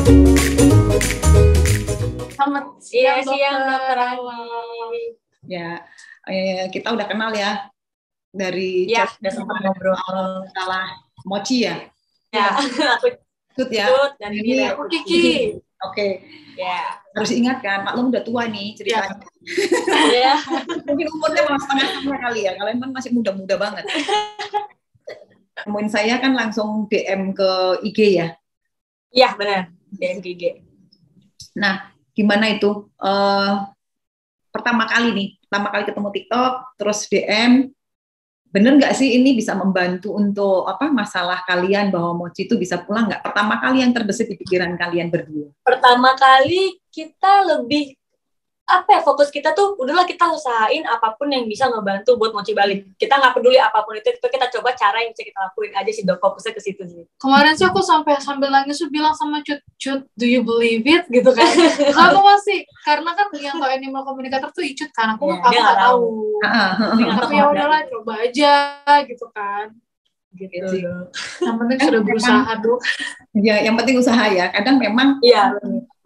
Selamat siang, Dokter Andi. Ya, kita udah kenal ya dari ya, udah sempat ngobrol masalah mochi ya. Ya, aku Tut ya. dan ini aku Kiki. Oke. Ya. Harus ingat kan, maklum udah tua nih ceritanya. Ya. Mungkin umurnya malah setengah-setengah kali ya. Kalian kan masih muda-muda banget. Temuin saya kan langsung DM ke IG ya. Iya benar, DM ke IG. Nah, gimana itu? Pertama kali ketemu TikTok, terus DM. Bener nggak sih ini bisa membantu untuk masalah kalian bahwa mochi itu bisa pulang nggak? Pertama kali yang terbesit di pikiran kalian berdua? Pertama kali kita lebih fokus kita tuh udahlah kita usahain apapun yang bisa ngebantu buat mochi balik. Kita nggak peduli apapun itu kita coba cara yang bisa kita lakuin aja sih, Dok. Fokusnya ke situ sih. Kemarin sih aku sambil nangis tuh bilang sama Cut, do you believe it gitu kan? Aku masih karena kan yang tau animal communicator tuh Icut kan, aku nggak tahu. Tapi ya udahlah coba aja gitu kan. Gitu. Yang penting sudah berusaha, Dok. Ya, yang penting usaha ya. Kadang memang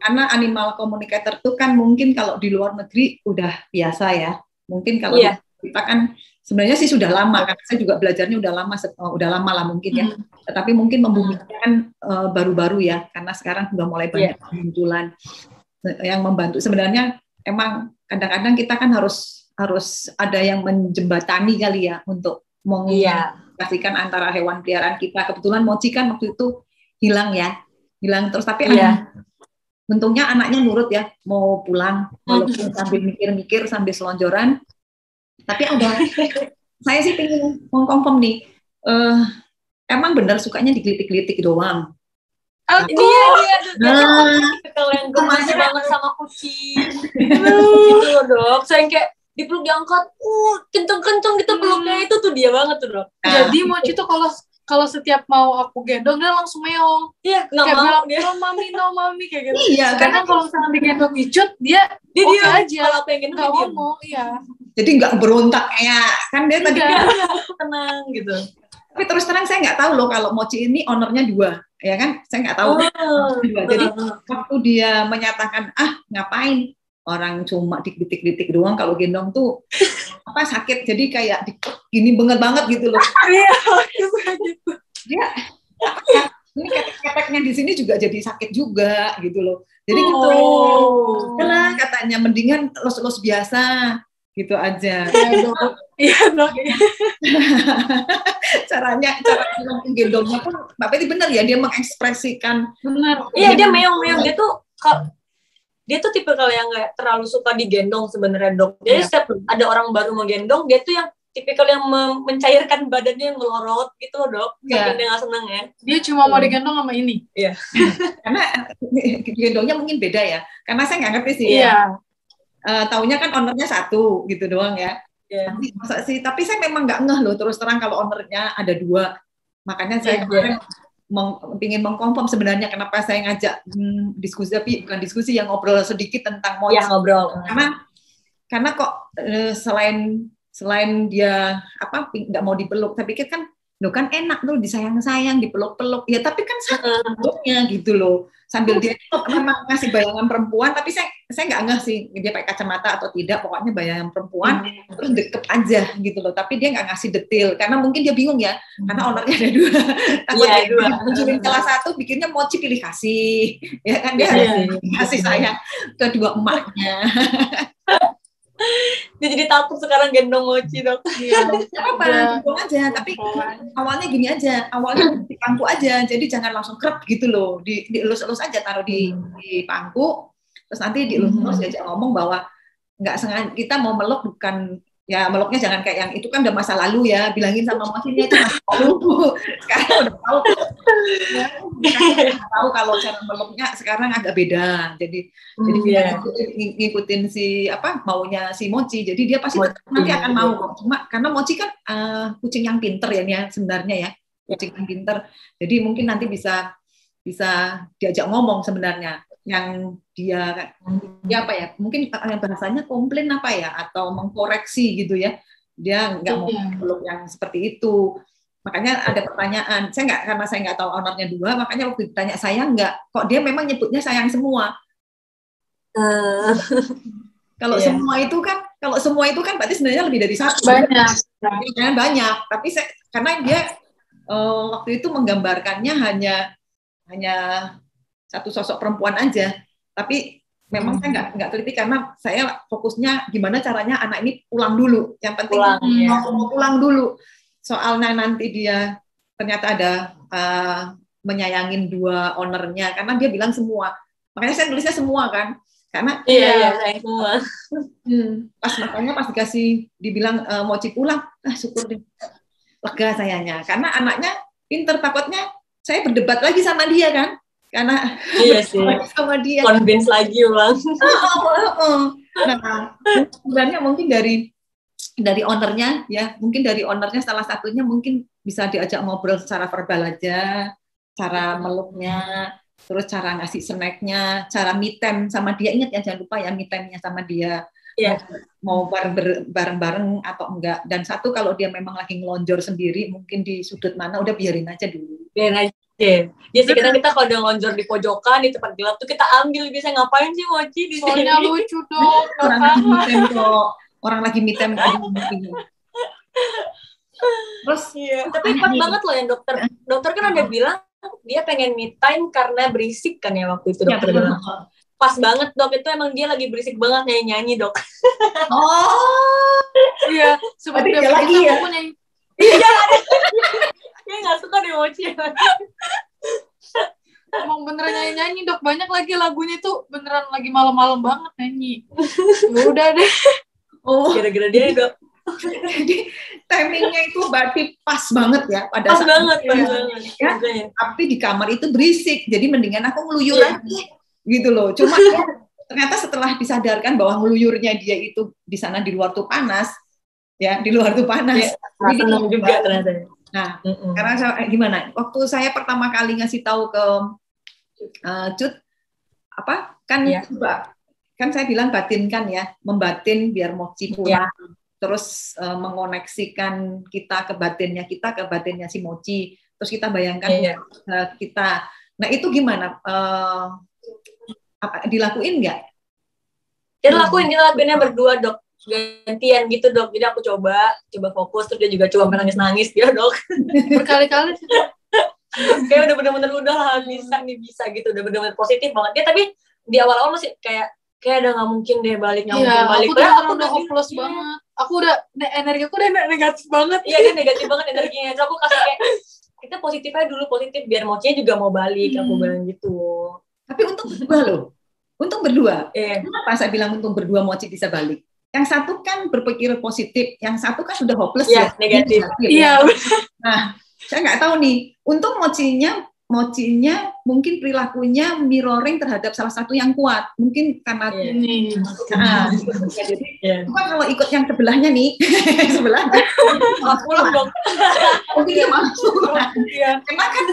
karena animal communicator tuh kan mungkin kalau di luar negeri udah biasa ya. Mungkin kalau kita kan sebenarnya sih sudah lama, karena saya juga belajarnya udah lama lah mungkin ya. Tetapi mungkin membumikan baru-baru ya, karena sekarang sudah mulai banyak munculan yang membantu. Sebenarnya emang kadang-kadang kita kan harus ada yang menjembatani kali ya untuk mengkomunikasikan antara hewan peliharaan kita. Kebetulan mochi kan waktu itu hilang terus tapi untungnya anaknya nurut ya, mau pulang walaupun sambil mikir-mikir sambil selonjoran. Tapi saya sih pengen mengkonfirm nih, emang benar sukanya digelitik-gelitik doang? Kalau yang gemas banget sama kucing gitu loh, Dok. Saya kayak dipeluk diangkat, kenceng-kenceng gitu peluknya, itu tuh dia banget tuh, Dok. Jadi mochi tuh kalau setiap mau aku gendong dia langsung meong. Iya, nggak mau dia. No mami kayak gitu. Iya, karena kalau misalnya digendong Icut dia oke aja. Kalau pengen nggak ngomong, Jadi nggak berontak kayak kan dia tadi tenang gitu. Tapi terus terang saya nggak tahu loh kalau mochi ini ownernya 2, ya kan? Saya nggak tahu. Jadi waktu dia menyatakan ngapain orang cuma dikritik-kritik doang, kalau gendong tuh sakit, jadi kayak gini banget gitu loh. Iya, gitu. Dia ini ketek-keteknya di sini juga jadi sakit juga gitu loh. Jadi karena katanya mendingan los-los biasa gitu aja. Iya, Dok. Caranya gendongnya pun Bapak ini benar ya, dia mengekspresikan. Benar. Iya, dia meong-meong, dia tuh tipe kalau yang nggak terlalu suka digendong sebenarnya, Dok. Jadi setiap ada orang baru mau gendong, dia tuh yang tipikal yang mencairkan badannya, yang melorot gitu loh, Dok. Saking dia nggak seneng ya. Dia cuma mau digendong sama ini. Iya. Karena gendongnya mungkin beda ya. Karena saya nggak ngerti sih. Iya. Taunya kan ownernya 1 gitu doang ya. Masa sih? Tapi saya memang nggak ngeh loh terus terang kalau ownernya ada 2. Makanya saya kemarin ingin mengkonfirm sebenarnya kenapa saya ngajak diskusi, tapi bukan diskusi, yang ngobrol sedikit tentang mochi. Ngobrol. Karena kok selain dia nggak mau dipeluk, saya pikir kan kan enak tuh disayang-sayang, dipeluk-peluk ya, tapi kan peluknya gitu loh, sambil dia memang ngasih bayangan perempuan, tapi saya nggak ngeh sih dia pakai kacamata atau tidak, pokoknya bayangan perempuan terus deket aja gitu loh, tapi dia nggak ngasih detail karena mungkin dia bingung ya, karena ownernya ada 2. Takutnya munculin salah satu bikinnya mochi pilih kasih ya kan, dia kasih sayang ke 2 emaknya. Dia jadi takut sekarang gendong mochi, Dok. Apa-apa, gendong aja. Tapi awalnya gini aja, awalnya di pangku aja. Jadi jangan langsung krep gitu loh. Dielus-elus aja, taruh di pangku. Terus nanti dielus-elus diajak ngomong bahwa nggak sengaja kita mau meluk, bukan ya meluknya jangan kayak yang itu kan udah masa lalu ya. Bilangin sama mochinya itu masa lalu. Sekarang udah tahu. Tahu kalau cara meluknya sekarang agak beda. Jadi ngikutin maunya si mochi. Jadi dia pasti nanti akan mau. Cuma karena mochi kan kucing yang pinter ya sebenarnya ya. Kucing yang pinter. Jadi mungkin nanti bisa diajak ngomong sebenarnya. Yang dia mungkin yang bahasanya komplain atau mengkoreksi gitu ya, dia nggak mau peluk yang seperti itu. Makanya ada pertanyaan, karena saya nggak tahu ownernya 2, makanya waktu ditanya sayang nggak, kok dia memang nyebutnya sayang semua. Kalau semua itu kan berarti sebenarnya lebih dari 1. Banyak. Tapi karena dia waktu itu menggambarkannya hanya satu sosok perempuan aja. Tapi memang saya nggak teliti karena saya fokusnya gimana caranya anak ini pulang dulu. Yang penting mau pulang dulu. Soalnya nanti dia ternyata ada menyayangin 2 ownernya karena dia bilang semua. Makanya saya tulisnya semua kan. Karena saya semua. Makanya pas dibilang Mochi pulang, syukur deh. Lega sayanya. Karena anaknya pinter, takutnya saya berdebat lagi sama dia kan. Karena sama dia. Convince lagi ulang. Nah, sebenarnya mungkin dari ownernya ya, mungkin dari ownernya salah satunya mungkin bisa diajak ngobrol secara verbal aja, cara meluknya, terus cara ngasih snacknya, cara me time sama dia. Ingat ya, jangan lupa ya me time-nya sama dia. Mau bareng-bareng atau enggak. Dan satu, kalau dia memang lagi ngelonjor sendiri, mungkin di sudut mana, udah biarin aja dulu. Biarin aja. Ya sih, kita kalau udah ngelonjor di pojokan, di tempat gelap tuh kita ambil, bisa ngapain sih Mochi di sini? Soalnya lucu dong. Orang lagi me time Terus tapi pas banget loh yang dokter kan ada bilang dia pengen me time karena berisik kan ya waktu itu dokter bilang. Pas banget Dok, itu emang dia lagi berisik banget nyanyi Dok. Iya, sebenarnya lagi ya. Iya. Dia nggak suka deh Mochi. Emang beneran nyanyi Dok, banyak lagi lagunya tuh beneran lagi malam-malam banget nyanyi. Udah deh. Gara-gara dia Dok. Jadi timingnya itu berarti pas banget ya pada saat banget. Ya, tapi di kamar itu berisik, jadi mendingan aku ngeluyur aja gitu loh. Cuma ternyata setelah disadarkan bahwa ngeluyurnya dia itu di sana di luar tuh panas, ya di luar tuh panas. Senang juga ternyata. Nah, karena gimana? Waktu saya pertama kali ngasih tahu ke Cut, kan saya bilang batinkan ya, membatin biar Mochi pulang. Terus mengoneksikan kita ke batinnya si Mochi. Terus kita bayangkan kita. Nah itu gimana? Dilakuin nggak? Kita lakuinnya berdua Dok. Gantian gitu Dok. Jadi aku coba fokus, terus dia juga coba nangis dia Dok. Berkali-kali sih. Kayak udah bener-bener udah bisa gitu, udah bener-bener positif banget. Dia tapi di awal-awal masih kayak udah nggak mungkin deh balik. Aku udah hopeless banget. Aku udah energi aku udah negatif banget. Iya, dia negatif banget energinya. Terus aku kasih kayak kita positif aja dulu, positif biar Mochinya juga mau balik. Aku bilang gitu. Tapi untung berdua loh. Untung berdua. Kenapa saya bilang untung berdua Mochi bisa balik? Yang satu kan berpikir positif, yang satu kan sudah hopeless ya. Negatif. Iya. Nah, saya nggak tahu nih. Untung Mochinya mungkin perilakunya mirroring terhadap salah satu yang kuat. Mungkin karena ini. Jadi kan kalau ikut yang sebelahnya nih, sebelahnya pulang dong. Mungkin dia masuk. Karena kan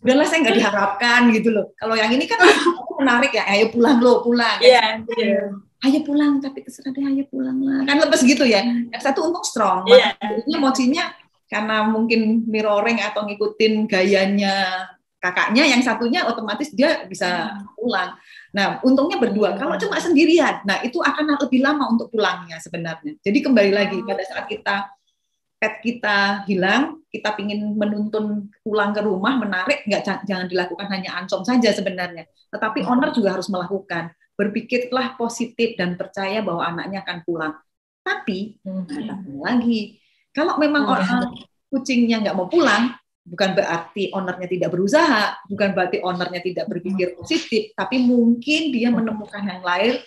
udahlah saya nggak diharapkan gitu loh. Kalau yang ini kan menarik ya, ayo pulang. Iya. Ayo pulang, tapi terserah deh, ayo pulang lah. Kan lepas gitu ya. Yang satu untung strong. Makanya Mochinya karena mungkin mirroring atau ngikutin gayanya kakaknya, yang satunya otomatis dia bisa pulang. Nah, untungnya berdua. Kalau cuma sendirian, nah itu akan lebih lama untuk pulangnya sebenarnya. Jadi kembali lagi pada saat pet kita hilang, kita pingin menuntun pulang ke rumah, menarik, jangan dilakukan hanya ancom saja sebenarnya. Tetapi owner juga harus melakukan. Berpikirlah positif dan percaya bahwa anaknya akan pulang. Tapi lagi, kalau memang kucingnya nggak mau pulang, bukan berarti ownernya tidak berusaha, bukan berarti ownernya tidak berpikir positif, tapi mungkin dia menemukan yang lain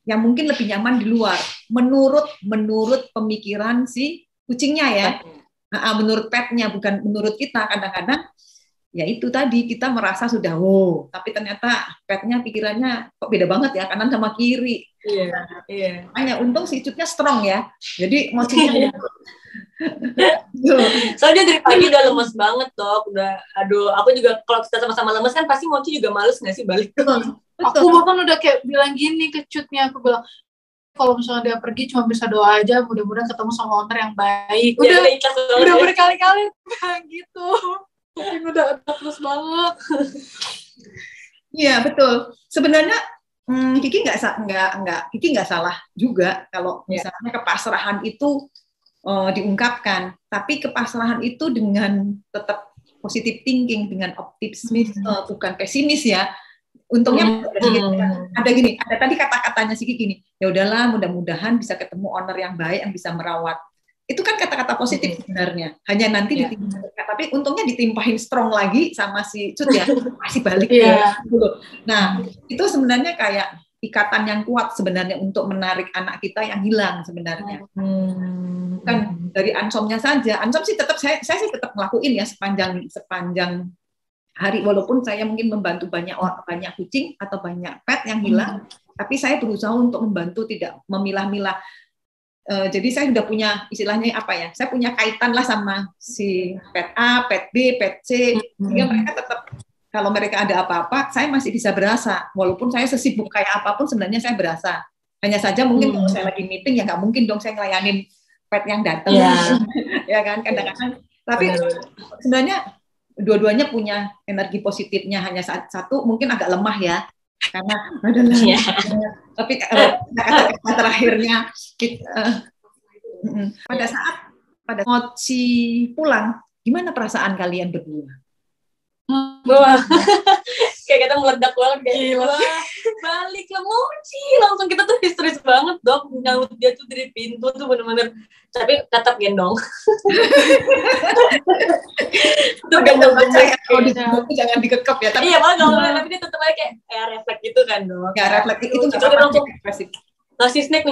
yang mungkin lebih nyaman di luar. Menurut pemikiran si kucingnya ya, menurut petnya, bukan menurut kita. Kadang-kadang ya itu tadi kita merasa sudah tapi ternyata petnya pikirannya kok beda banget ya, kanan sama kiri. Iya. Hanya untung si Cutnya strong ya, jadi Mochinya soalnya dari pagi udah lemes banget Dok, aku juga kalau kita sama-sama lemes kan pasti Mochi juga males nggak sih balik. Aku bahkan udah kayak bilang gini ke Cutnya, aku bilang kalau misalnya dia pergi cuma bisa doa aja, mudah-mudahan ketemu sama owner yang baik. Udah berkali-kali kayak gitu. Kucing udah terus banget. Iya betul. Sebenarnya Kiki nggak salah juga kalau misalnya kepasrahan itu diungkapkan, tapi kepasrahan itu dengan tetap positive thinking, dengan optimisme, bukan pesimis ya. Untungnya ada tadi kata-katanya sih gini, ya udahlah mudah-mudahan bisa ketemu owner yang baik yang bisa merawat. Itu kan kata-kata positif sebenarnya. Hanya nanti tapi untungnya ditimpahin strong lagi sama si Cut ya, masih balik ya. Nah, itu sebenarnya kayak ikatan yang kuat sebenarnya untuk menarik anak kita yang hilang sebenarnya. Bukan dari Ansomnya saja. Ansom sih tetap saya sih tetap ngelakuin ya sepanjang hari, walaupun saya mungkin membantu banyak kucing atau banyak pet yang hilang, tapi saya berusaha untuk membantu tidak memilah-milah. Jadi saya sudah punya istilahnya apa ya? Saya punya kaitan lah sama si pet A, pet B, pet C, sehingga mereka tetap kalau mereka ada apa-apa, saya masih bisa berasa. Walaupun saya sesibuk kayak apapun, sebenarnya saya berasa. Hanya saja mungkin kalau saya lagi meeting ya nggak mungkin dong saya ngelayanin pet yang datang, ya kan kadang-kadang. Tapi sebenarnya dua-duanya punya energi positifnya, hanya satu mungkin agak lemah ya, karena tapi kata terakhirnya pada Mochi pulang, gimana perasaan kalian berdua? Wah, kayak kita meledak banget kayak balik lah Mochi, langsung kita tuh histeris banget dok, nyambut dia tuh dari pintu tuh bener-bener, tapi tetap gendong. Tuh gendong saya kalau jangan dikekep ya. Tapi iya banget, tapi dia tetap aja kayak refleks gitu kan dok. Ya refleks itu kita langsung ngasih snack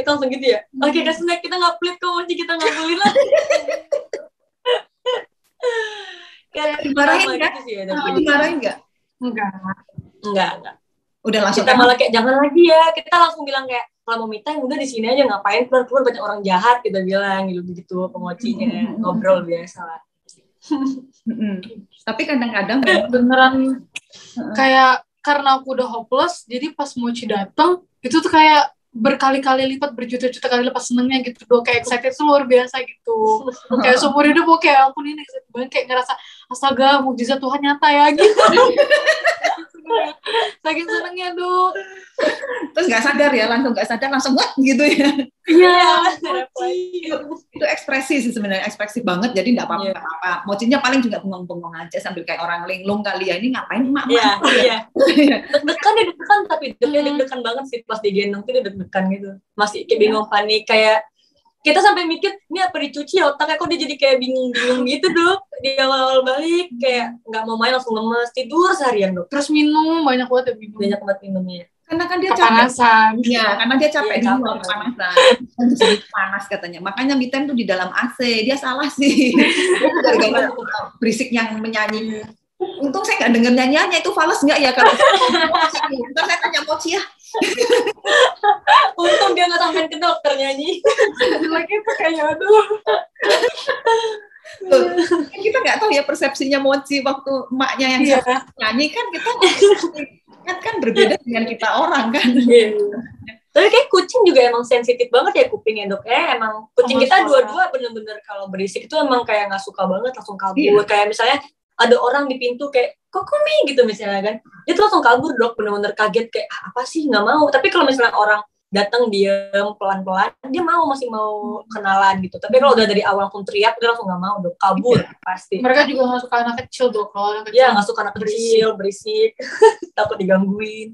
itu langsung gitu ya. Oke kasih snack, kita nggak pelit kok Mochi, kita nggak beli lah. Dimarahin nggak? Dimarahin nggak? Enggak. Udah langsung kita malah kayak jangan lagi ya. Kita langsung bilang kayak kalau mau me time udah di sini aja, ngapain keluar banyak orang jahat, kita bilang gitu pemocinya ngobrol biasa lah. Tapi kadang-kadang beneran kayak karena aku udah hopeless, jadi pas Mochi datang itu tuh kayak berkali-kali lipat, berjuta-juta kali lipat senengnya gitu dong, kayak excited tuh luar biasa gitu, kayak seumur hidup kayak ampun ini excited banget, kayak ngerasa astaga mukjizat Tuhan nyata ya gitu. Saking senengnya dok. Terus nggak sadar langsung wah gitu ya. Iya. Itu ekspresi sih sebenarnya, ekspresif banget, jadi nggak apa-apa. Mochinya paling juga bengong-bengong aja sambil kayak orang linglung kali ya, ini ngapain emak. Iya. Deg-degan tapi deg-degan banget sih pas digendong tuh, deg-degan gitu. Masih kayak bingung, panik, kayak kita sampai mikir ini apa dicuci ya otaknya, kok dia jadi kayak bingung gitu dok. Di awal balik kayak nggak mau main, langsung lemes, tidur seharian dok. Terus minum banyak banget minumnya. Karena kan dia kepanasan. Iya, karena dia capek di luar kepanasan. Panas katanya. Makanya me time tuh di dalam AC. Dia salah sih. Gara-gara berisik yang menyanyi. Untung saya nggak denger nyanyiannya, itu fals nggak ya kalau ntar saya tanya Mochi ya. Untung dia nggak sampai ke dokter nyanyi. Lagi itu kayak aduh. Kita nggak tahu ya persepsinya Mochi waktu emaknya yang nyanyi kan, kita kan berbeda dengan kita orang kan. Tapi kayak kucing juga emang sensitif banget ya kupingnya dok. Emang kucing kita dua-dua bener-bener kalau berisik itu emang kayak nggak suka banget, langsung kabur. Kayak misalnya ada orang di pintu kayak Kokomi gitu misalnya kan, dia tuh langsung kabur dok, bener-bener kaget kayak apa sih, nggak mau. Tapi kalau misalnya orang datang diam pelan-pelan, dia masih mau kenalan gitu. Tapi kalau udah dari awal langsung teriak, dia langsung nggak mau dok, kabur pasti. Mereka juga nggak suka anak kecil dok, kalau anak kecil. Iya nggak suka anak kecil berisik, takut digangguin.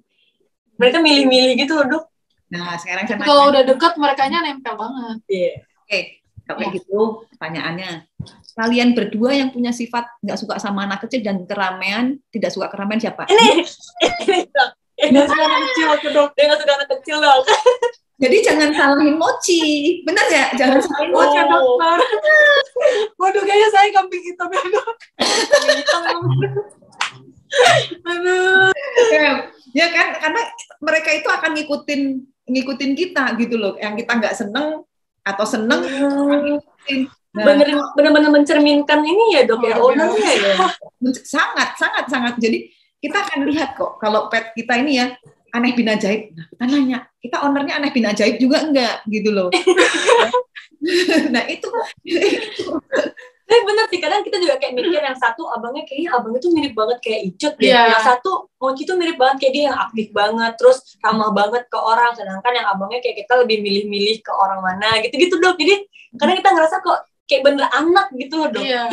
Mereka milih-milih gitu loh dok. Nah sekarang kalau udah dekat merekanya nempel banget. Iya. Oke, kalau kayak gitu pertanyaannya, kalian berdua yang punya sifat nggak suka sama anak kecil dan keramaian, tidak suka keramaian siapa? Ini dok. Nggak suka anak kecil aku dok. Dia nggak suka anak kecil dok. Jadi jangan salahin Mochi, benar ya? Jangan salahin Mochi dokter. Waduh kayaknya saya kambing hitam ya dok. Aduh. Ya kan, karena mereka itu akan ngikutin kita gitu loh. Yang kita nggak seneng atau seneng akan ngikutin. Nah, benar-benar mencerminkan ini ya dok ya, ownernya ya. Sangat. Jadi kita akan lihat kok kalau pet kita ini ya, Aneh bin ajaib. Nah, kita nanya, kita ownernya Aneh bin ajaib juga enggak gitu loh. Nah itu Tapi bener sih, kadang kita juga kayak mikir yang satu abangnya tuh mirip banget kayak Icut deh. Yang satu Mochi tuh mirip banget kayak dia, yang aktif banget, terus ramah banget ke orang. Sedangkan yang abangnya kayak kita lebih milih-milih ke orang mana gitu-gitu Dok. Jadi kadang kita ngerasa kok kayak bener anak gitu loh Dok. Iya.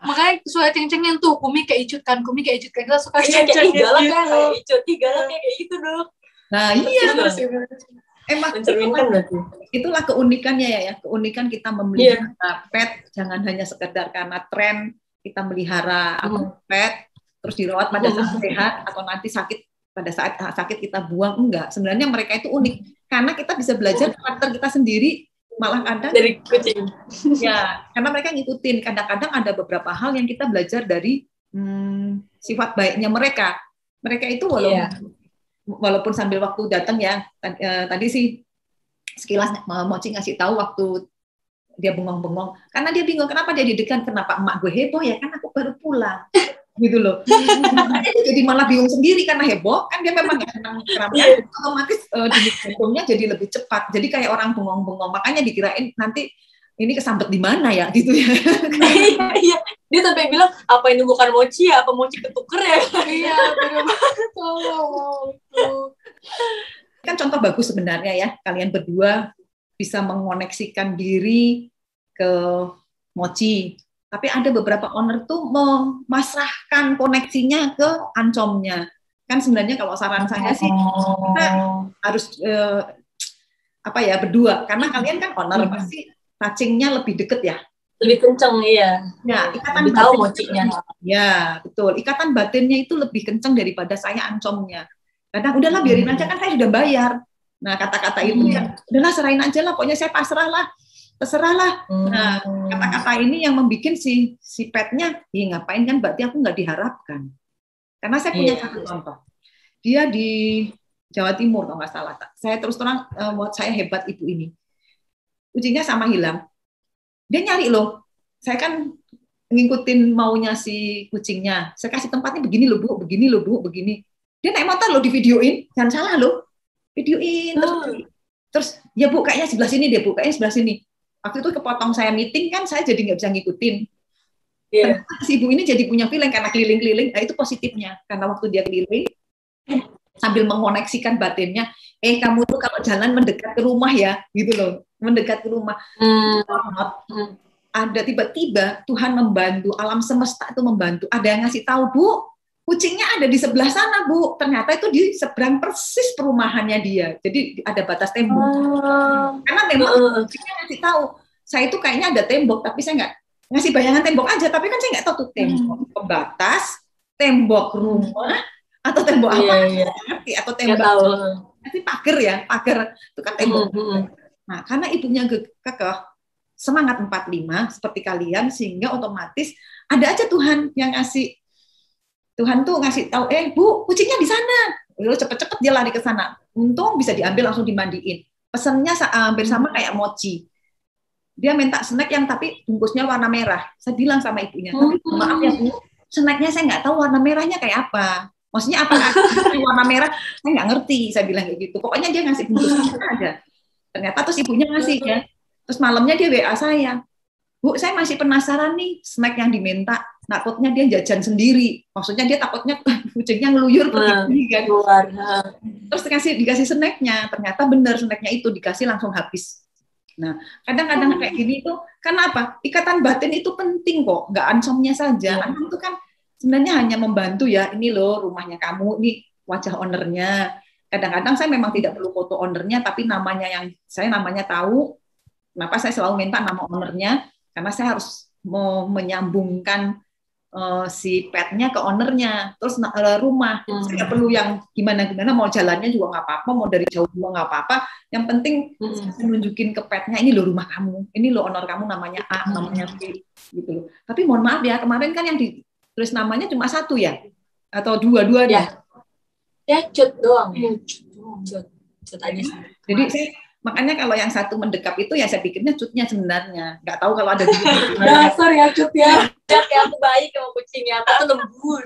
Makanya suka ceng-cengin tuh, Kumi kayak Icut kan, kita suka ceng-cengin. Iya, kayak kayak Icut, galak kayak gitu Dok. Nah iya. Emang itulah keunikannya ya, keunikan kita memelihara pet, jangan hanya sekedar karena tren kita melihara pet terus dirawat pada saat sehat atau nanti sakit pada saat sakit kita buang, enggak. Sebenarnya mereka itu unik karena kita bisa belajar karakter kita sendiri, malah kadang dari kucing. Ya, karena mereka ngikutin. Kadang-kadang ada beberapa hal yang kita belajar dari sifat baiknya mereka. Mereka itu walaupun sambil waktu datang ya, tadi sih sekilas Mochi ngasih tahu waktu dia bengong-bengong, karena dia bingung kenapa dia didekan, kenapa emak gue heboh ya, kan aku baru pulang gitu loh. Jadi malah bingung sendiri karena heboh, kan dia memang nggak senang keramaian, otomatis jantungnya jadi lebih cepat, jadi kayak orang bengong-bengong, makanya dikirain nanti ini kesambet di mana ya gitu ya. Iya, dia sampai bilang apa ini bukan Mochi ya, apa Mochi ketuker ya. Iya, benar banget. Kan contoh bagus sebenarnya ya, kalian berdua bisa mengoneksikan diri ke Mochi. Tapi ada beberapa owner tuh memasrahkan koneksinya ke ancomnya. Kan sebenarnya kalau saran saya sih kita harus berdua, karena kalian kan owner pasti touching-nya lebih deket ya. Lebih kenceng, iya. Ya, ikatan lebih tahu Mochinya. Ya, betul. Ikatan batinnya itu lebih kenceng daripada saya ancomnya. Kadang udahlah biarin aja, kan saya sudah bayar. Nah, kata-kata itu ya, udahlah serahin aja lah, pokoknya saya pasrah lah. Terserah lah. Nah, kata-kata ini yang membuat si petnya, ngapain kan, berarti aku nggak diharapkan. Karena saya punya satu contoh. Dia di Jawa Timur, kalau nggak salah. Saya terus terang, buat saya hebat ibu ini. Kucingnya sama hilang. Dia nyari loh. Saya kan ngikutin maunya si kucingnya. Saya kasih tempatnya begini loh Bu, begini loh Bu, begini. Dia naik motor loh, di videoin. Jangan salah loh. Videoin. Terus ya Bu, kayaknya sebelah sini deh Bu, kayaknya sebelah sini. Waktu itu kepotong saya meeting kan, saya jadi nggak bisa ngikutin. Si ibu ini jadi punya feeling karena keliling-keliling. Nah itu positifnya. Karena waktu dia keliling, sambil mengoneksikan batinnya, kamu tuh kalau jalan mendekat ke rumah ya, gitu loh, mendekat ke rumah. Ada tiba-tiba Tuhan membantu, alam semesta itu membantu. Ada yang ngasih tahu, Bu, kucingnya ada di sebelah sana, Bu. Ternyata itu di seberang persis perumahannya dia. Jadi ada batas tembok. Karena memang kucingnya ngasih tahu, saya itu kayaknya ada tembok, tapi saya nggak ngasih bayangan tembok aja, tapi kan saya nggak tahu tuh tembok pembatas, tembok rumah, atau tembok apa, ngerti, atau tembok nanti pagar ya, pagar itu kan tembok. Nah, karena ibunya kekeh, semangat 45 seperti kalian, sehingga otomatis ada aja Tuhan yang ngasih, Tuhan tuh ngasih tahu, Bu, kucingnya di sana. Lalu cepet-cepet dia lari ke sana. Untung bisa diambil langsung dimandiin. Pesannya hampir sama kayak Mochi. Dia minta snack yang tapi bungkusnya warna merah. Saya bilang sama ibunya, tapi maaf ya Bu, snacknya saya nggak tahu warna merahnya kayak apa. Maksudnya apa warna merah? Saya nggak ngerti. Saya bilang kayak gitu. Pokoknya dia ngasih bungkusnya aja. Ternyata terus ibunya ngasih ya. Terus malamnya dia WA saya, Bu, saya masih penasaran nih snack yang diminta. Takutnya dia jajan sendiri. Maksudnya dia takutnya kucingnya ngeluyur pergi kan. Terus dikasih snacknya. Ternyata benar snacknya itu dikasih langsung habis. Nah, kadang-kadang kayak gini tuh, kenapa? Ikatan batin itu penting kok, nggak ancamnya saja. Ancam itu kan sebenarnya hanya membantu ya, ini loh rumahnya kamu, ini wajah ownernya. Kadang-kadang saya memang tidak perlu foto ownernya, tapi namanya namanya tahu. Kenapa saya selalu minta nama ownernya? Karena saya harus menyambungkan si petnya ke ownernya, terus rumah. Saya nggak perlu yang gimana-gimana, mau jalannya juga nggak apa-apa, mau dari jauh juga nggak apa-apa. Yang penting saya nunjukin ke petnya, ini loh rumah kamu, ini loh owner kamu namanya A, namanya B, gitu loh. Tapi mohon maaf ya, kemarin kan yang ditulis namanya cuma satu ya, atau dua-duanya? Ya, Cut doang. Cut aja. Jadi makanya kalau yang satu mendekap itu ya saya pikirnya Cutnya sebenarnya. Nggak tahu kalau ada di dasar ya Cut ya. Kayak aku baik sama kucingnya, aku tuh lembur.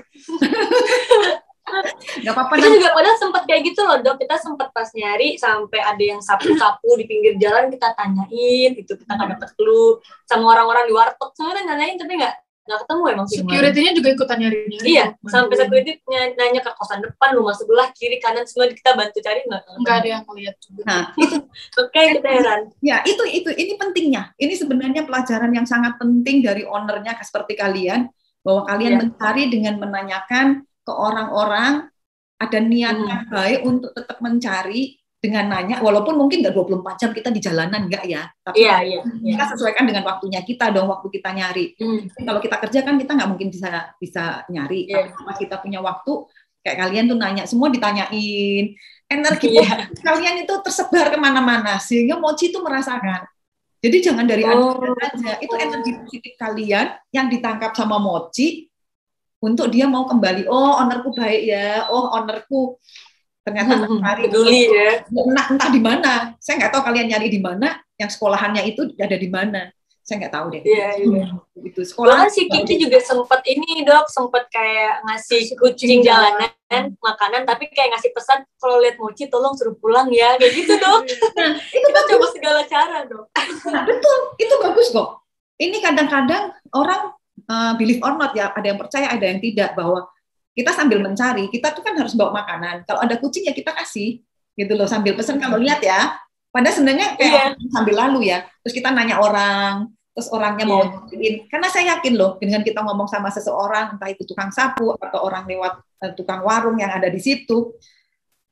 Nggak apa-apa. Kita juga padahal sempat kayak gitu loh dok, kita sempat pas nyari sampai ada yang sapu-sapu di pinggir jalan kita tanyain, itu kita nggak dapet clue, sama orang-orang di warteg semuanya nanyain tapi nggak ketemu emang. Security-nya juga ikutan nyari-nyari. Iya, sampai security nanya ke kosan depan, rumah sebelah, kiri, kanan, semua kita bantu cari nggak ada yang ngeliat juga. Nah, itu oke, kita heran. Ya, itu ini pentingnya. Ini sebenarnya pelajaran yang sangat penting dari ownernya seperti kalian, bahwa kalian mencari dengan menanyakan ke orang-orang, ada niat yang baik untuk tetap mencari dengan nanya, walaupun mungkin nggak 24 jam kita di jalanan, nggak ya, tapi kita sesuaikan dengan waktunya kita dong, waktu kita nyari. Kalau kita kerja kan kita nggak mungkin bisa nyari, tapi kalau kita punya waktu, kayak kalian tuh nanya, semua ditanyain, energi kalian itu tersebar kemana-mana, sehingga Mochi itu merasakan. Jadi jangan dari Anda saja, itu energi positif kalian yang ditangkap sama Mochi, untuk dia mau kembali, oh ownerku baik ya, oh ownerku ternyata peduli ya. Entah di mana, saya nggak tahu kalian nyari di mana, yang sekolahannya itu ada di mana, saya nggak tahu deh. Iya. Itu sekolah. Bahkan si Kiki juga sempat ini dok, sempat kayak ngasih kucing jalanan makanan, tapi kayak ngasih pesan kalau lihat Mochi tolong suruh pulang ya, kayak gitu dok. Nah, itu kita coba segala cara dok. Nah, betul, itu bagus kok. Ini kadang-kadang orang believe or not ya, ada yang percaya, ada yang tidak, bahwa kita sambil mencari, kita tuh kan harus bawa makanan. Kalau ada kucing ya kita kasih, gitu loh, sambil pesan. Kalau lihat ya, padahal sebenarnya kayak sambil lalu ya, terus kita nanya orang, terus orangnya mau nyobain. Karena saya yakin loh, dengan kita ngomong sama seseorang, entah itu tukang sapu atau orang lewat tukang warung yang ada di situ,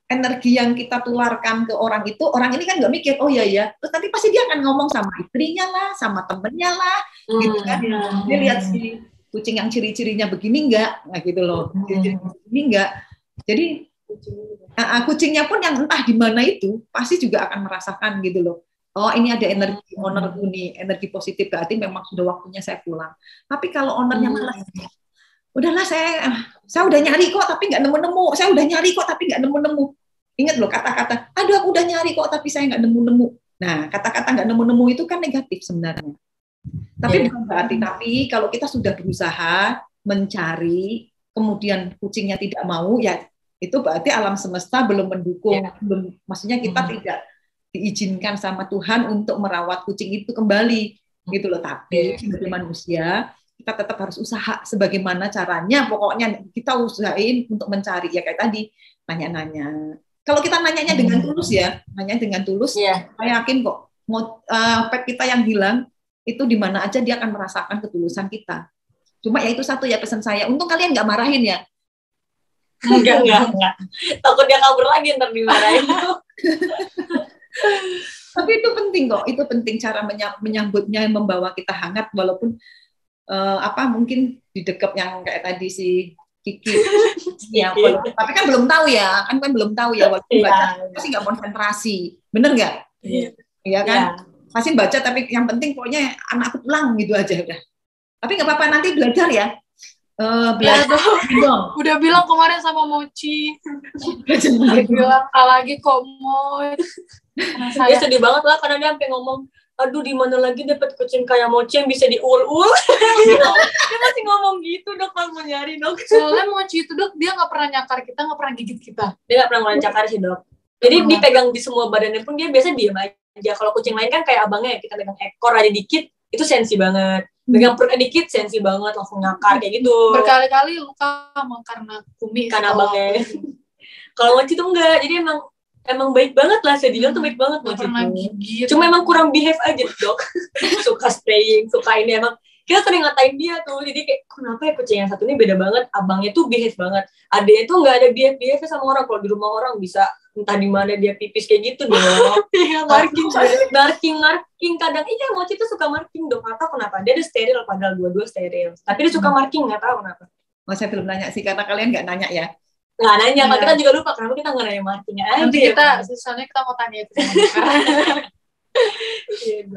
energi yang kita tularkan ke orang itu, orang ini kan nggak mikir, oh ya, terus nanti pasti dia akan ngomong sama istrinya lah, sama temennya lah, gitu kan. Dia lihat si kucing yang ciri-cirinya begini enggak, nah gitu loh, ini enggak. Jadi kucingnya pun yang entah di mana itu pasti juga akan merasakan gitu loh. Oh ini ada energi ownerku nih, energi positif, berarti memang sudah waktunya saya pulang. Tapi kalau ownernya malas, udahlah saya udah nyari kok tapi nggak nemu-nemu, saya udah nyari kok tapi nggak nemu-nemu. Ingat loh kata-kata, aduh aku udah nyari kok tapi saya nggak nemu-nemu. Nah kata-kata nggak nemu-nemu itu kan negatif sebenarnya. Tapi bukan berarti, tapi kalau kita sudah berusaha mencari, kemudian kucingnya tidak mau, ya itu berarti alam semesta belum mendukung, belum, maksudnya kita tidak diizinkan sama Tuhan untuk merawat kucing itu kembali, gitu loh. Tapi sebagai manusia, kita tetap harus usaha sebagaimana caranya, pokoknya kita usahain untuk mencari, ya kayak tadi, nanya-nanya. Kalau kita nanyanya dengan tulus ya, nanya dengan tulus, saya yakin kok, pet kita yang hilang, itu di mana aja dia akan merasakan ketulusan kita. Cuma ya itu satu ya pesan saya. Untung kalian nggak marahin ya. Enggak. Takut dia kabur lagi ntar dimarahin. Tapi itu penting kok. Itu penting cara menyambutnya, membawa kita hangat walaupun mungkin di dekap yang kayak tadi si Kiki. Tapi kan belum tahu ya. Kan belum tahu ya waktu baca pasti nggak konsentrasi. Bener nggak? Iya kan? Masih baca, tapi yang penting pokoknya anakku pulang gitu aja udah. Tapi nggak apa-apa, nanti belajar ya. Belajar dong. Udah bilang kemarin sama Mochi. Bilang lagi kok Moy. Dia sedih banget lah karena dia sampai ngomong, aduh di mana lagi dapat kucing kayak Mochi yang bisa diul-ul. Dia masih ngomong gitu dok pas mau nyari dok. Soalnya Mochi itu dok, dia nggak pernah nyakar kita, nggak pernah gigit kita. Dia nggak pernah nyakar sih dok. Jadi dipegang di semua badannya pun dia biasa diam aja. Kalau kucing lain kan kayak abangnya, kita pegang ekor aja dikit, itu sensi banget. Pegang perutnya dikit, sensi banget, langsung nyakar kayak gitu. Berkali-kali luka karena kumis. Karena abangnya. Kalau Mochi tuh enggak, jadi emang baik banget lah, saya bilang tuh baik banget Mochi tuh. Cuma emang kurang behave aja dok. Suka spraying, suka ini emang. Kita sering ngatain dia tuh, jadi kayak kenapa ya kucing yang satu ini beda banget, abangnya tuh behave banget, adanya tuh nggak ada behave sama orang. Kalau di rumah orang bisa entah di mana dia pipis kayak gitu dong. marking kadang Mochi tuh suka marking dong, nggak tahu kenapa. Dia ada steril padahal dua-dua steril, tapi dia suka marking, nggak tahu kenapa. Saya belum nanya sih karena kalian nggak nanya ya. Nggak nanya, kalau kita juga lupa kenapa kita nggak nanya markingnya. Nanti kita misalnya kita mau tanya itu.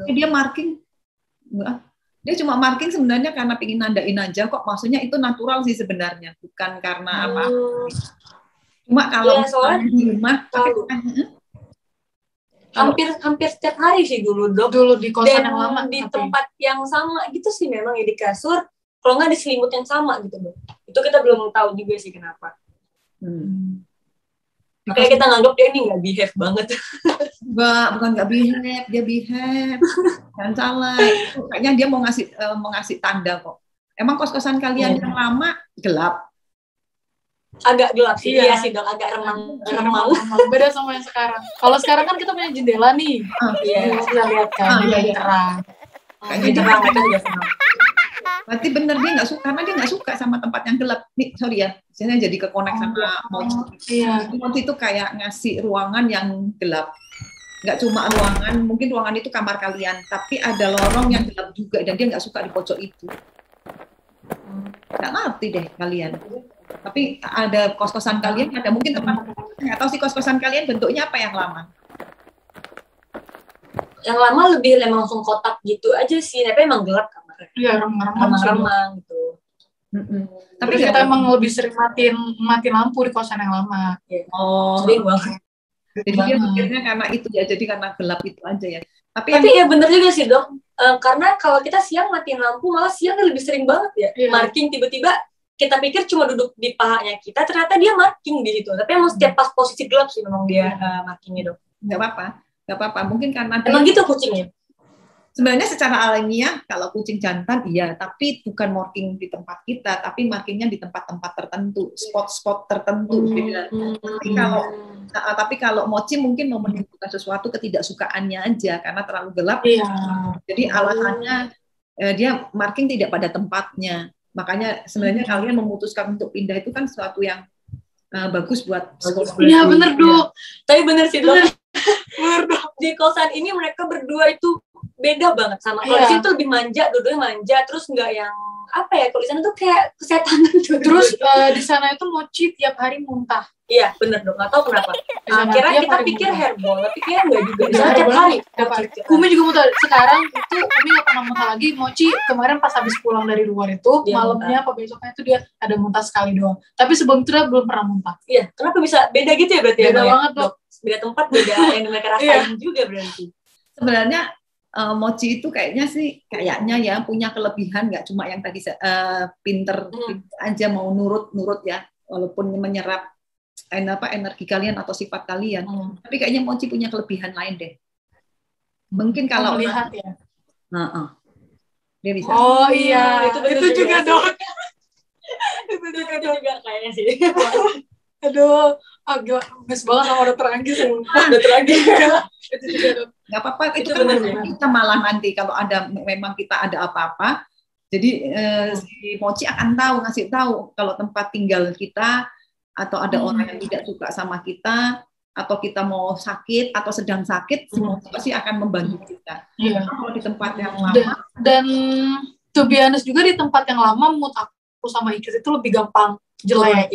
Dia marking enggak. Dia cuma marking sebenarnya karena pengen nandain aja kok. Maksudnya itu natural sih sebenarnya, bukan karena apa. Cuma kalau di rumah, tapi hampir setiap hari sih dulu dok. Dulu di kosan yang lama, di tempat yang sama gitu sih memang ya, di kasur. Kalau nggak di selimut yang sama gitu dok. Itu kita belum tahu juga sih kenapa. Kayak kita nganggap dia ini nggak behave banget. Bukan nggak behave, dia behave. Jangan salah. Kayaknya dia mau ngasih tanda kok. Emang kos-kosan kalian yang lama gelap? Agak gelap sih, iya sih dong, agak remang. Beda sama yang sekarang. Kalau sekarang kan kita punya jendela nih, bisa lihat kan, jadi terang. Kayaknya terang, mereka juga senang. Berarti bener dia nggak suka, karena dia nggak suka sama tempat yang gelap. Nih, sorry ya, misalnya jadi kekonek sama Mochi. Mochi itu kayak ngasih ruangan yang gelap. Nggak cuma ruangan, mungkin ruangan itu kamar kalian, tapi ada lorong yang gelap juga, dan dia nggak suka di pojok itu. Nggak ngerti deh kalian. Tapi ada kos-kosan kalian, ada mungkin tempat, nggak tahu sih kos-kosan kalian bentuknya apa yang lama. Yang lama lebih langsung kotak gitu aja sih, tapi emang gelap kamarnya. Iya, remang-remang gitu. Tapi kita emang lebih sering matiin lampu di kosan yang lama. Oh, sering banget. Jadi dia pikirnya karena itu ya, jadi karena gelap itu aja ya. Tapi ya bener juga sih dok, karena kalau kita siang matiin lampu, malah siang lebih sering banget ya. Marking tiba-tiba kita pikir cuma duduk di pahanya kita, ternyata dia marking di situ. Tapi emang setiap pas posisi gelap sih memang dia markingnya dok. Nggak apa-apa. Mungkin karena emang gitu kucingnya. Sebenarnya secara alamiah kalau kucing jantan iya, tapi bukan marking di tempat kita, tapi markingnya di tempat-tempat tertentu, spot-spot tertentu. Tapi kalau Mochi mungkin mau menunjukkan sesuatu ketidaksukaannya aja karena terlalu gelap. Jadi alasannya dia marking tidak pada tempatnya. Makanya sebenarnya kalian memutuskan untuk pindah itu kan sesuatu yang bagus buat Iya benar dok. Tapi benar sih dok. Di kosan ini mereka berdua itu beda banget sama kalau di sini tuh lebih manja, dua-duanya manja, terus nggak yang apa ya, kalau di sana tuh kayak kesetanan tuh. Terus di sana itu Mochi tiap hari muntah. Iya bener dong, nggak tahu kenapa. Kira kita pikir hairball, tapi kayaknya nggak juga. Bisa tiap hari. Kumi juga muntah. Sekarang itu Kumi nggak pernah muntah lagi. Mochi kemarin pas habis pulang dari luar itu malamnya apa besoknya itu dia ada muntah sekali doang. Tapi sebelum itu dia belum pernah muntah. Iya, kenapa bisa beda gitu ya berarti? Beda banget dok. Beda tempat, beda yang mereka rasain juga berarti. Sebenarnya Mochi itu kayaknya ya punya kelebihan, nggak cuma yang tadi pinter aja mau nurut ya, walaupun menyerap energi kalian atau sifat kalian. Tapi kayaknya Mochi punya kelebihan lain deh. Mungkin kalau melihat ya. Dia bisa. Oh iya, itu juga dok. itu juga kayaknya sih. Aduh, agak mes banget sama dokter Anggi sih. Dokter Anggi. Itu juga dok. Nggak apa-apa, itu kan kita malah nanti kalau memang kita ada apa-apa, jadi si Mochi akan ngasih tahu kalau tempat tinggal kita atau ada orang yang tidak suka sama kita, atau kita mau sakit atau sedang sakit, si Mochi pasti akan membantu kita. Kalau di tempat yang lama. Dan to be honest juga di tempat yang lama, mood aku sama Icut itu lebih gampang jelek.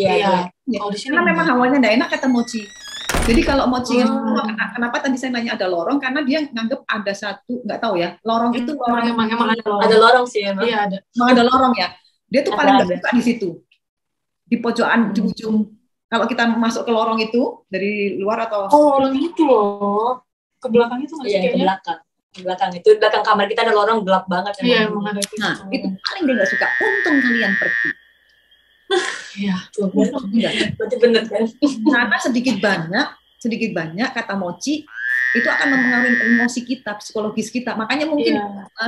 Kalau di sini memang hawanya nggak enak kata Mochi. Jadi kalau Mochi kenapa tadi saya nanya ada lorong, karena dia nganggep ada satu, nggak tahu ya, lorong itu emang ada lorong sih emang. Iya ada. Emang ada lorong ya. Dia tuh paling nggak suka di situ. Di pojokan di ujung. Kalau kita masuk ke lorong itu dari luar atau lorong itu loh. Ke belakang itu nggak sih kayaknya? Ke belakang itu, di belakang kamar kita ada lorong gelap banget. Iya emang ada. Nah itu paling dia nggak suka. Untung kalian pergi. Iya, berarti bener kan? Karena sedikit banyak kata Mochi itu akan mempengaruhi emosi kita, psikologis kita. Makanya mungkin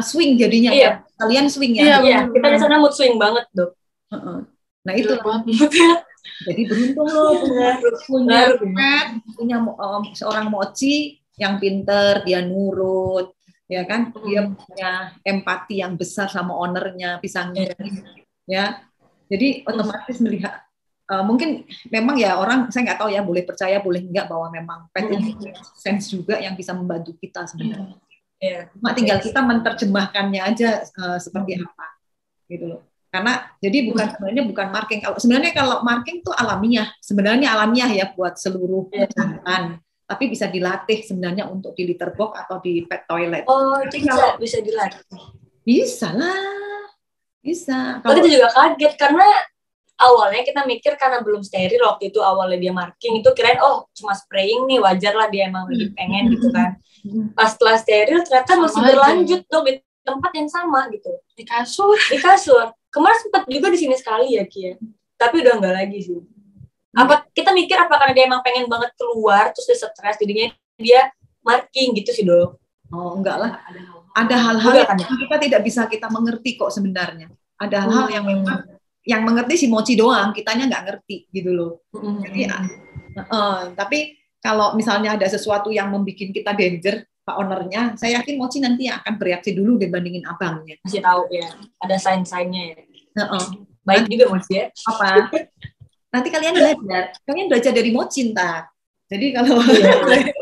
swing jadinya ya. Kalian swing ya. Iya, kita di sana mood swing banget, Dok. Nah, itu jadi beruntung loh punya seorang Mochi yang pinter, dia nurut, ya kan? Dia punya empati yang besar sama ownernya, bisa ngerti, ya. Jadi otomatis melihat mungkin memang ya orang, saya nggak tahu ya, boleh percaya boleh enggak bahwa memang pet sense juga yang bisa membantu kita sebenarnya. Cuma tinggal kita menerjemahkannya aja seperti apa gitu loh. Karena jadi sebenarnya bukan marking. Kalau marking tuh sebenarnya alamiah ya buat seluruh jantan. Tapi bisa dilatih sebenarnya untuk di litter box atau di pet toilet. Oh, itu bisa dilatih. Bisa lah. Bisa. Kalau kita juga kaget karena awalnya kita mikir karena belum steril waktu itu, awalnya dia marking itu kirain cuma spraying nih, wajar lah dia emang lagi pengen gitu kan. Pas setelah steril ternyata masih berlanjut dong di tempat yang sama gitu. Di kasur. Kemarin sempat juga di sini sekali ya Ki. Tapi udah enggak lagi sih. Apa kita mikir apa karena dia emang pengen banget keluar terus dia stres jadinya dia marking gitu sih Dok. Oh enggak lah, ada hal-hal yang kita tidak bisa kita mengerti kok sebenarnya. Ada hal-hal yang memang yang mengerti si Mochi doang, kitanya nggak ngerti gitu loh. Jadi tapi kalau misalnya ada sesuatu yang membuat kita danger, Pak ownernya, saya yakin Mochi nanti akan bereaksi dulu dibandingin abangnya. Masih tahu ya, ada sign-signnya ya. Baik juga Mochi ya. Apa? Nanti kalian belajar dari Mochi ntar. Jadi kalau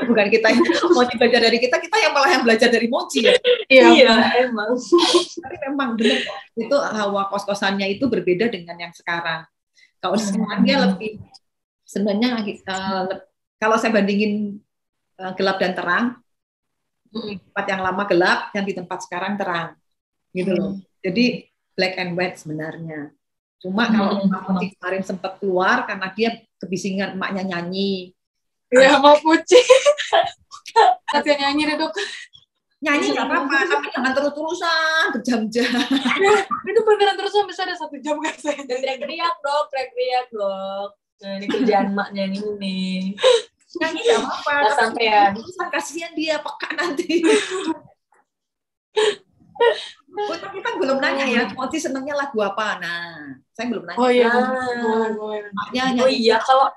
bukan kita yang Mochi belajar dari kita yang malah yang belajar dari Mochi ya. Iya emang. Tapi memang benar kok. Itu hawa kos-kosannya itu berbeda dengan yang sekarang. Kalau sekarang dia lebih sebenarnya kalau saya bandingin gelap dan terang, tempat yang lama gelap, yang di tempat sekarang terang, gitu loh. Jadi black and white sebenarnya. Cuma kalau Mochi kemarin sempat keluar karena dia kebisingan emaknya nyanyi. Iya, mau Puci. Latihan nyanyi deh Dok. Nyanyi nggak apa-apa, tapi jangan terus-terusan berjam-jam. Itu beneran terusan bisa ada 1 jam kan saya. Dan teriak-teriak Dok. Nah, ini kerjaan maknya ini nih. Nyanyi nggak apa-apa. Sampai ya. Kasihan dia peka nanti. Kita belum nanya ya, Mochi senengnya lagu apa? Nah, saya belum nanya. Oh iya, Oh iya, kalau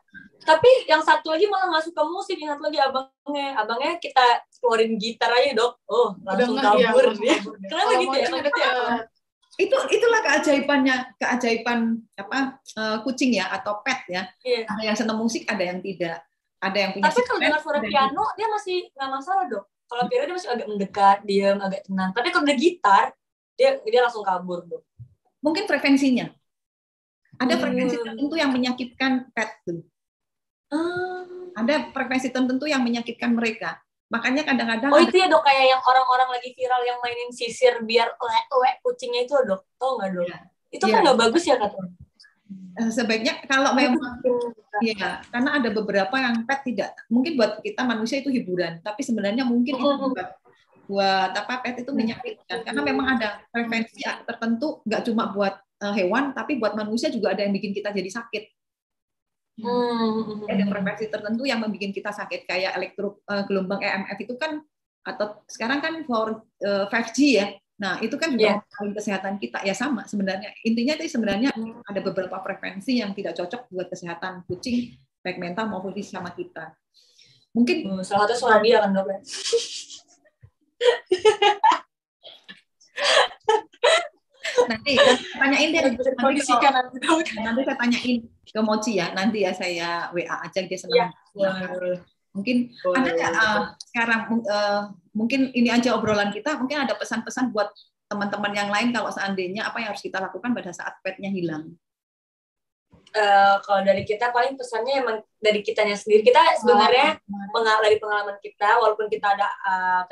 tapi yang satu lagi malah nggak suka musik, yang satu lagi abangnya kita keluarin gitar aja Dok. Oh, langsung kabur dia. Kenapa gitu ya? Itulah keajaiban kucing ya atau pet ya. Ada yang senang musik, ada yang tidak. Ada yang punya. Tapi kalau dengar suara piano dia masih nggak masalah Dok. Kalau piano dia masih agak mendekat, diam, agak tenang. Tapi kalau udah gitar dia langsung kabur Dok. Mungkin frekuensinya. Ada frekuensi tertentu yang menyakitkan pet tuh. Ada frekuensi tertentu yang menyakitkan mereka. Makanya kadang-kadang itu ya Dok, kayak yang orang-orang lagi viral yang mainin sisir biar kucingnya itu Dok. Tahu nggak Dok? Itu kan nggak bagus ya katanya. Sebaiknya kalau memang ya, karena ada beberapa yang pet tidak. Mungkin buat kita manusia itu hiburan, tapi sebenarnya mungkin itu buat pet itu menyakitkan. Karena memang ada frekuensi tertentu, nggak cuma buat hewan, tapi buat manusia juga ada yang bikin kita jadi sakit. Ada frekuensi tertentu yang membuat kita sakit kayak gelombang EMF itu kan, atau sekarang kan 5G ya. Nah itu kan juga mempengaruhi kesehatan kita ya, sama sebenarnya. Intinya itu sebenarnya ada beberapa frekuensi yang tidak cocok buat kesehatan kucing, baik mental maupun fisik sama kita. Mungkin salah satu suara dia kan Dok. Nanti tanyain deh, nanti saya tanyain ke Mochi ya, nanti ya saya WA aja dia senang. Mungkin ada nggak sekarang mungkin ini aja obrolan kita, mungkin ada pesan-pesan buat teman-teman yang lain kalau seandainya apa yang harus kita lakukan pada saat petnya hilang. Kalau dari kita paling pesannya emang dari kitanya sendiri. Kita sebenarnya dari pengalaman kita, walaupun kita ada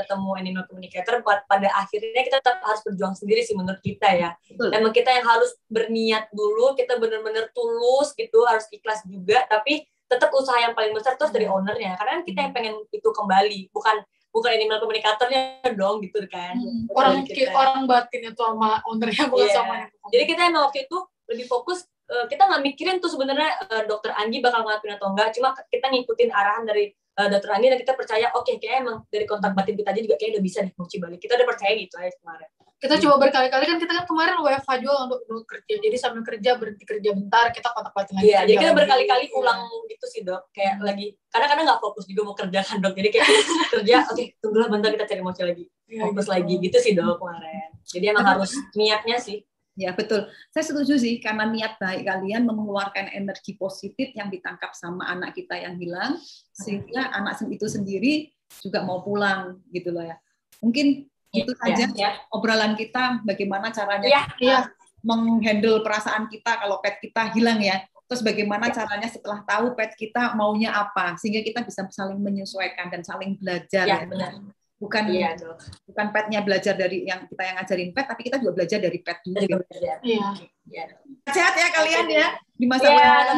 ketemu animal communicator, pada akhirnya kita tetap harus berjuang sendiri sih menurut kita ya. Emang kita yang harus berniat dulu, kita benar-benar tulus gitu, harus ikhlas juga, tapi tetap usaha yang paling besar terus dari ownernya. Karena kita yang pengen itu kembali, bukan animal communicatornya dong gitu kan. Orang batinnya tuh sama ownernya bukan sama. Jadi kita emang waktu itu lebih fokus, kita nggak mikirin tuh sebenarnya dokter Anggi bakal ngelakuin atau enggak, cuma kita ngikutin arahan dari dokter Anggi dan kita percaya kayak emang dari kontak batin kita aja juga kayak udah bisa nih Mochi balik. Kita udah percaya gitu aja kemarin. Kita coba berkali-kali kan, kita kan kemarin WFH juga untuk kerja, jadi sambil kerja berhenti kerja bentar kita kontak batin lagi. Iya, jadi kita berkali-kali ulang gitu sih Dok, kayak lagi kadang-kadang nggak fokus juga mau kerja kan Dok, jadi kayak kerja tunggulah bentar kita cari Mochi lagi, fokus lagi gitu sih Dok kemarin. Jadi emang harus niatnya sih. Ya betul, saya setuju sih, karena niat baik kalian mengeluarkan energi positif yang ditangkap sama anak kita yang hilang, sehingga anak itu sendiri juga mau pulang gitu loh ya. Mungkin itu saja obrolan kita, bagaimana caranya menghandle perasaan kita kalau pet kita hilang ya. Terus bagaimana caranya setelah tahu pet kita maunya apa, sehingga kita bisa saling menyesuaikan dan saling belajar. Ya. Benar. Bukan petnya belajar dari yang kita yang ngajarin pet, tapi kita juga belajar dari pet juga. Sehat ya kalian ya di masa kesehatan.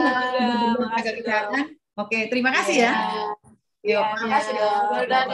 Oke, terima kasih ya. Terima kasih Dokter.